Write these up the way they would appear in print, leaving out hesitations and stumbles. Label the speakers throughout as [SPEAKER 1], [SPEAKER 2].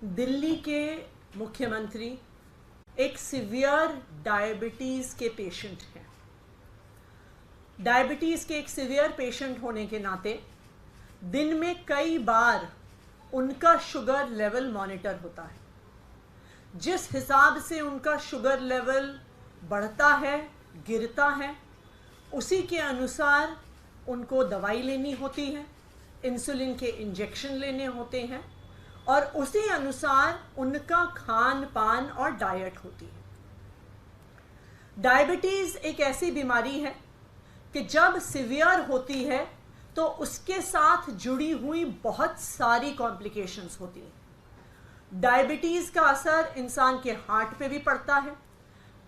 [SPEAKER 1] दिल्ली के मुख्यमंत्री एक सीवियर डायबिटीज़ के पेशेंट हैं। डायबिटीज़ के एक सीवियर पेशेंट होने के नाते दिन में कई बार उनका शुगर लेवल मॉनिटर होता है। जिस हिसाब से उनका शुगर लेवल बढ़ता है, गिरता है, उसी के अनुसार उनको दवाई लेनी होती है, इंसुलिन के इंजेक्शन लेने होते हैं और उसी अनुसार उनका खान पान और डाइट होती है। डायबिटीज़ एक ऐसी बीमारी है कि जब सीवियर होती है तो उसके साथ जुड़ी हुई बहुत सारी कॉम्प्लिकेशंस होती हैं। डायबिटीज़ का असर इंसान के हार्ट पे भी पड़ता है,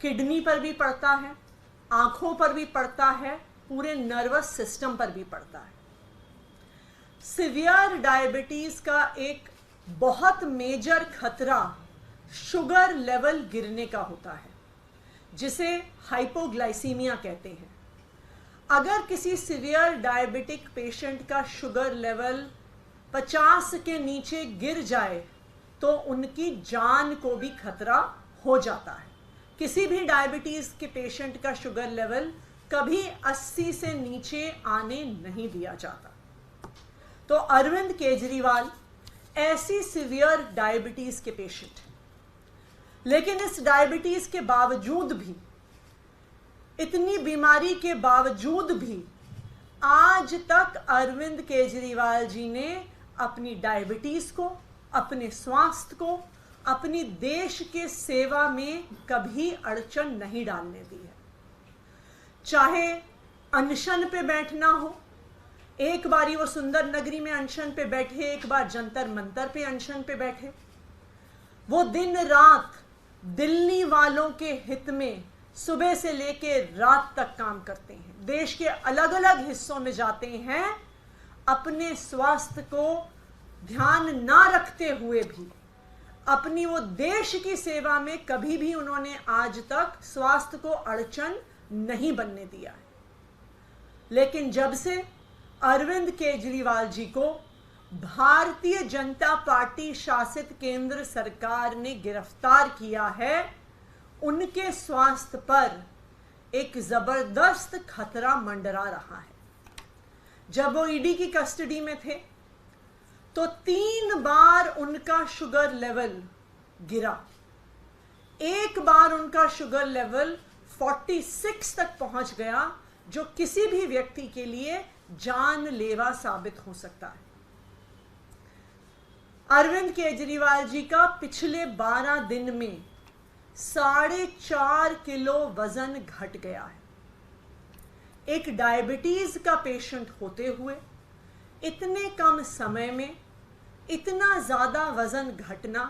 [SPEAKER 1] किडनी पर भी पड़ता है, आँखों पर भी पड़ता है, पूरे नर्वस सिस्टम पर भी पड़ता है। सीवियर डायबिटीज़ का एक बहुत मेजर खतरा शुगर लेवल गिरने का होता है, जिसे हाइपोग्लाइसीमिया कहते हैं। अगर किसी सीवियर डायबिटिक पेशेंट का शुगर लेवल 50 के नीचे गिर जाए तो उनकी जान को भी खतरा हो जाता है। किसी भी डायबिटीज़ के पेशेंट का शुगर लेवल कभी 80 से नीचे आने नहीं दिया जाता। तो अरविंद केजरीवाल ऐसी सीवियर डायबिटीज़ के पेशेंट हैं, लेकिन इस डायबिटीज़ के बावजूद भी, इतनी बीमारी के बावजूद भी आज तक अरविंद केजरीवाल जी ने अपनी डायबिटीज़ को, अपने स्वास्थ्य को, अपनी देश के सेवा में कभी अड़चन नहीं डालने दी है। चाहे अनशन पे बैठना हो, एक बारी वो सुंदर नगरी में अनशन पे बैठे, एक बार जंतर मंतर पे अनशन पे बैठे, वो दिन रात दिल्ली वालों के हित में सुबह से लेके रात तक काम करते हैं। देश के अलग अलग हिस्सों में जाते हैं, अपने स्वास्थ्य को ध्यान ना रखते हुए भी अपनी वो देश की सेवा में कभी भी उन्होंने आज तक स्वास्थ्य को अड़चन नहीं बनने दिया है। लेकिन जब से अरविंद केजरीवाल जी को भारतीय जनता पार्टी शासित केंद्र सरकार ने गिरफ्तार किया है, उनके स्वास्थ्य पर एक जबरदस्त खतरा मंडरा रहा है। जब वो ईडी की कस्टडी में थे तो 3 बार उनका शुगर लेवल गिरा। एक बार उनका शुगर लेवल 46 तक पहुंच गया, जो किसी भी व्यक्ति के लिए जानलेवा साबित हो सकता है। अरविंद केजरीवाल जी का पिछले 12 दिन में 4.5 किलो वजन घट गया है। एक डायबिटीज का पेशेंट होते हुए इतने कम समय में इतना ज्यादा वजन घटना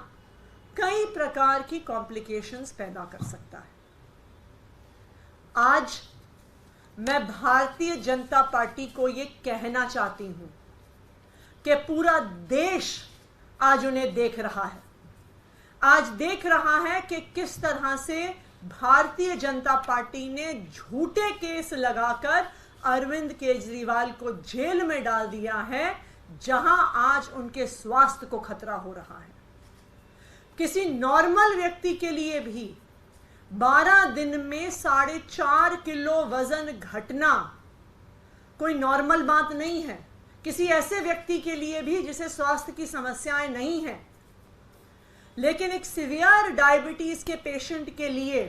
[SPEAKER 1] कई प्रकार की कॉम्प्लिकेशंस पैदा कर सकता है। आज मैं भारतीय जनता पार्टी को ये कहना चाहती हूं कि पूरा देश आज उन्हें देख रहा है। आज देख रहा है कि किस तरह से भारतीय जनता पार्टी ने झूठे केस लगाकर अरविंद केजरीवाल को जेल में डाल दिया है, जहां आज उनके स्वास्थ्य को खतरा हो रहा है। किसी नॉर्मल व्यक्ति के लिए भी 12 दिन में 4.5 किलो वजन घटना कोई नॉर्मल बात नहीं है। किसी ऐसे व्यक्ति के लिए भी जिसे स्वास्थ्य की समस्याएं नहीं हैं, लेकिन एक सीवियर डायबिटीज के पेशेंट के लिए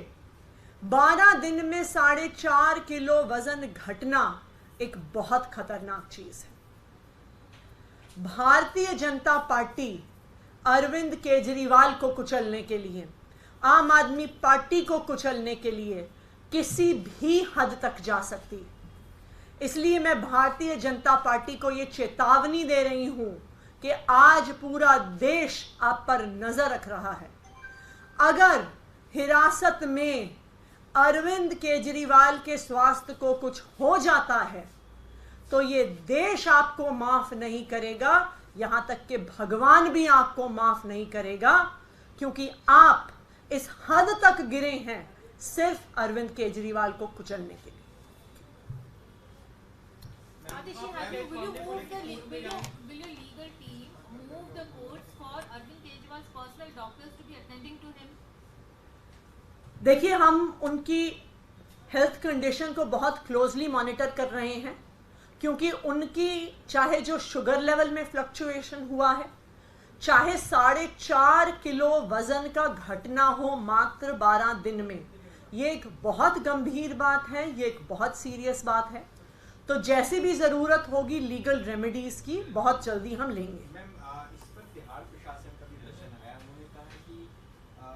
[SPEAKER 1] 12 दिन में 4.5 किलो वजन घटना एक बहुत खतरनाक चीज है। भारतीय जनता पार्टी अरविंद केजरीवाल को कुचलने के लिए, आम आदमी पार्टी को कुचलने के लिए किसी भी हद तक जा सकती है। इसलिए मैं भारतीय जनता पार्टी को यह चेतावनी दे रही हूं कि आज पूरा देश आप पर नजर रख रहा है। अगर हिरासत में अरविंद केजरीवाल के स्वास्थ्य को कुछ हो जाता है तो ये देश आपको माफ नहीं करेगा, यहां तक कि भगवान भी आपको माफ नहीं करेगा, क्योंकि आप इस हद तक गिरे हैं सिर्फ अरविंद केजरीवाल को कुचलने के लिए।
[SPEAKER 2] Adishi, will your legal team move the courts for Arvind Kejriwal's pointing to him?
[SPEAKER 1] देखिए, हम उनकी हेल्थ कंडीशन को बहुत क्लोजली मॉनिटर कर रहे हैं, क्योंकि उनकी चाहे जो शुगर लेवल में फ्लक्चुएशन हुआ है, चाहे 4.5 किलो वजन का घटना हो मात्र 12 दिन में, ये एक बहुत गंभीर बात है, ये एक बहुत सीरियस बात है। तो जैसी भी ज़रूरत होगी लीगल रेमेडीज़ की, बहुत जल्दी हम लेंगे।
[SPEAKER 3] मैम, इस पर तिहाड़ प्रशासन का भी प्रश्न आया। उन्होंने कहा कि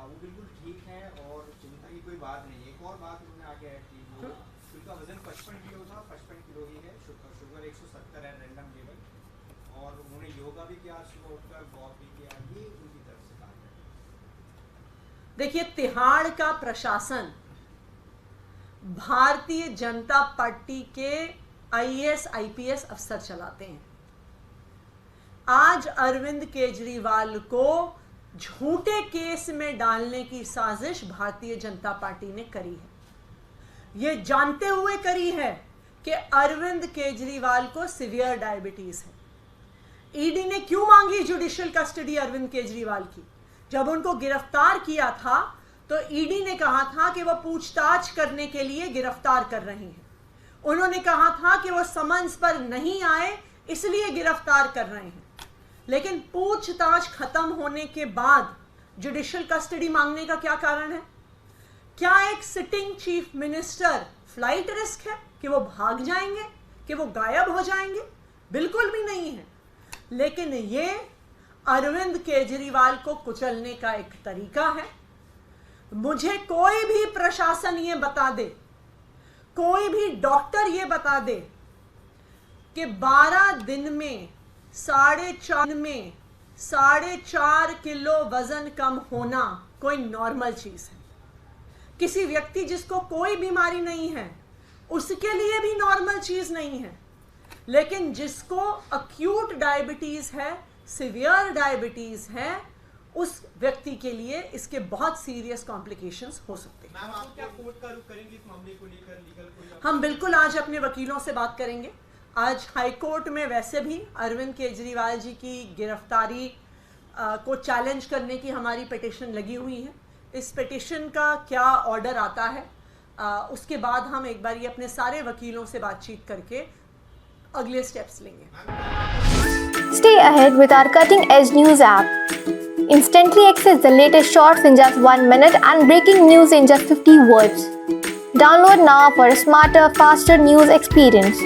[SPEAKER 3] वो बिल्कुल ठीक है और चिंता की कोई बात नहीं है। एक और बात उन्होंने आगे ऐड की, वो उनका वजन 55 किलो था, 55 किलो ही है, शुगर 170 है रैंडम लेवल, और उन्होंने योगा भी किया, सुबह उठकर वॉक भी किया, ये उनकी तरफ से कहा है।
[SPEAKER 1] देखिए, तिहाड़ का प्रशासन भारतीय जनता पार्टी के IAS IPS अफसर चलाते हैं। आज अरविंद केजरीवाल को झूठे केस में डालने की साजिश भारतीय जनता पार्टी ने करी है। ये जानते हुए करी है कि अरविंद केजरीवाल को सीवियर डायबिटीज है। ईडी ने क्यों मांगी जुडिशियल कस्टडी अरविंद केजरीवाल की? जब उनको गिरफ्तार किया था तो ईडी ने कहा था कि वह पूछताछ करने के लिए गिरफ्तार कर रहे हैं। उन्होंने कहा था कि वो समन्स पर नहीं आए इसलिए गिरफ्तार कर रहे हैं। लेकिन पूछताछ खत्म होने के बाद जुडिशियल कस्टडी मांगने का क्या कारण है? क्या एक sitting chief minister flight risk है कि वो भाग जाएंगे, कि वो गायब हो जाएंगे? बिल्कुल भी नहीं है। लेकिन ये अरविंद केजरीवाल को कुचलने का एक तरीका है। मुझे कोई भी प्रशासन ये बता दे, कोई भी डॉक्टर ये बता दे कि 12 दिन में 4.5 किलो वजन कम होना कोई नॉर्मल चीज है। किसी व्यक्ति जिसको कोई बीमारी नहीं है उसके लिए भी नॉर्मल चीज नहीं है। लेकिन जिसको अक्यूट डायबिटीज है, सीवियर डायबिटीज है, उस व्यक्ति के लिए इसके बहुत सीरियस कॉम्प्लिकेशंस हो सकते हैं।
[SPEAKER 3] मैम, आप क्या कोर्ट का रुख करेंगे इस मामले को लेकर? लीगल कोई
[SPEAKER 1] हम बिल्कुल आज अपने वकीलों से बात करेंगे। आज हाई कोर्ट में वैसे भी अरविंद केजरीवाल जी की गिरफ्तारी को चैलेंज करने की हमारी पिटीशन लगी हुई है। इस पिटीशन का क्या ऑर्डर आता है उसके बाद हम एक बार ये अपने सारे वकीलों से बातचीत करके अगले स्टेप्स लेंगे।
[SPEAKER 4] Stay ahead with our cutting-edge news app. Instantly access the latest shorts in just 1 minute and breaking news in just 50 words. Download now for a smarter, faster news experience.